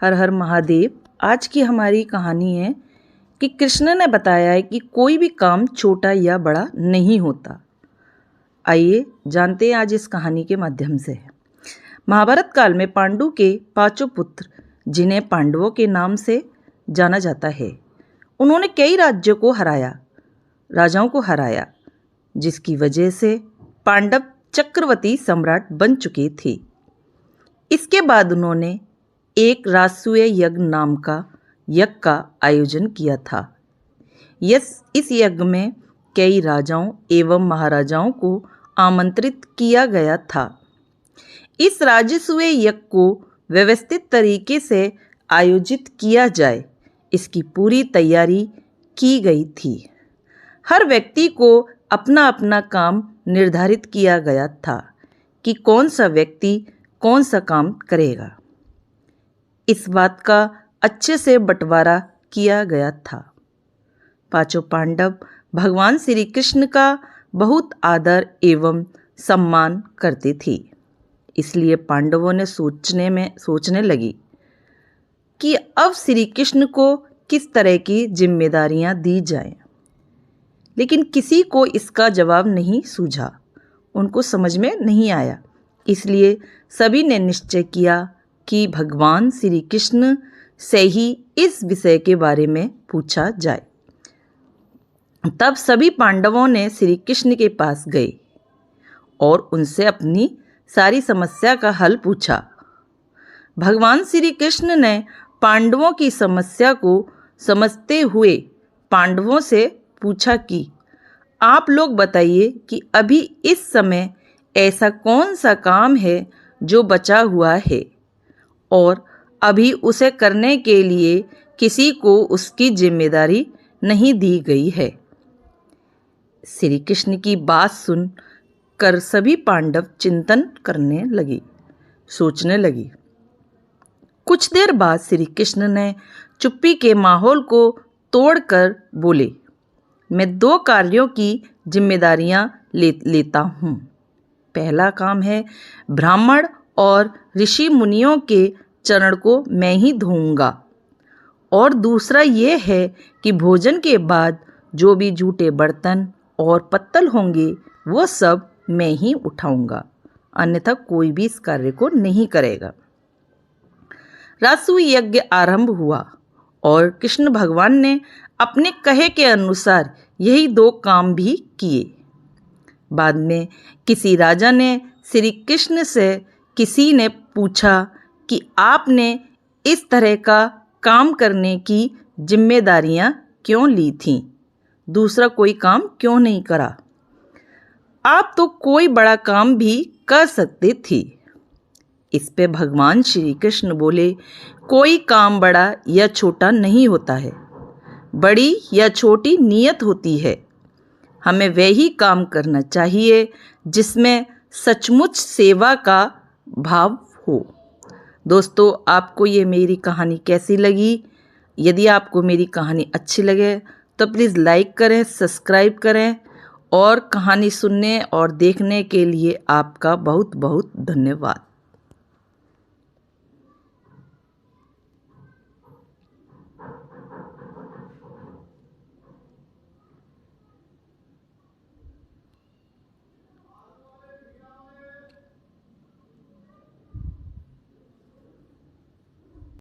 हर हर महादेव। आज की हमारी कहानी है कि कृष्ण ने बताया है कि कोई भी काम छोटा या बड़ा नहीं होता। आइए जानते हैं आज इस कहानी के माध्यम से। महाभारत काल में पांडु के 5 पुत्र, जिन्हें पांडवों के नाम से जाना जाता है, उन्होंने कई राजाओं को हराया, जिसकी वजह से पांडव चक्रवर्ती सम्राट बन चुके थे। इसके बाद उन्होंने एक राजसूय यज्ञ नाम का यज्ञ का आयोजन किया था। इस यज्ञ में कई राजाओं एवं महाराजाओं को आमंत्रित किया गया था। इस राजसूय यज्ञ को व्यवस्थित तरीके से आयोजित किया जाए, इसकी पूरी तैयारी की गई थी। हर व्यक्ति को अपना अपना काम निर्धारित किया गया था कि कौन सा व्यक्ति कौन सा काम करेगा। इस बात का अच्छे से बंटवारा किया गया था। 5 पांडव भगवान श्री कृष्ण का बहुत आदर एवं सम्मान करते थे। इसलिए पांडवों ने सोचने लगी कि अब श्री कृष्ण को किस तरह की जिम्मेदारियां दी जाएं। लेकिन किसी को इसका जवाब नहीं सूझा, उनको समझ में नहीं आया। इसलिए सभी ने निश्चय किया कि भगवान श्री कृष्ण से ही इस विषय के बारे में पूछा जाए। तब सभी पांडवों ने श्री कृष्ण के पास गए और उनसे अपनी सारी समस्या का हल पूछा। भगवान श्री कृष्ण ने पांडवों की समस्या को समझते हुए पांडवों से पूछा कि आप लोग बताइए कि अभी इस समय ऐसा कौन सा काम है जो बचा हुआ है और अभी उसे करने के लिए किसी को उसकी जिम्मेदारी नहीं दी गई है। श्री कृष्ण की बात सुन कर सभी पांडव चिंतन सोचने लगे। कुछ देर बाद श्री कृष्ण ने चुप्पी के माहौल को तोड़कर बोले, मैं 2 कार्यों की जिम्मेदारियां लेता हूँ। पहला काम है ब्राह्मण और ऋषि मुनियों के चरण को मैं ही धोऊंगा, और दूसरा ये है कि भोजन के बाद जो भी जूठे बर्तन और पत्तल होंगे वो सब मैं ही उठाऊंगा, अन्यथा कोई भी इस कार्य को नहीं करेगा। राजसूय यज्ञ आरंभ हुआ और कृष्ण भगवान ने अपने कहे के अनुसार यही 2 काम भी किए। बाद में किसी राजा ने श्री कृष्ण से किसी ने पूछा कि आपने इस तरह का काम करने की जिम्मेदारियां क्यों ली थीं? दूसरा कोई काम क्यों नहीं करा? आप तो कोई बड़ा काम भी कर सकते थे। इस पे भगवान श्री कृष्ण बोले, कोई काम बड़ा या छोटा नहीं होता है, बड़ी या छोटी नीयत होती है। हमें वही काम करना चाहिए जिसमें सचमुच सेवा का भाव हो। दोस्तों, आपको ये मेरी कहानी कैसी लगी? यदि आपको मेरी कहानी अच्छी लगे तो प्लीज़ लाइक करें, सब्सक्राइब करें, और कहानी सुनने और देखने के लिए आपका बहुत बहुत धन्यवाद।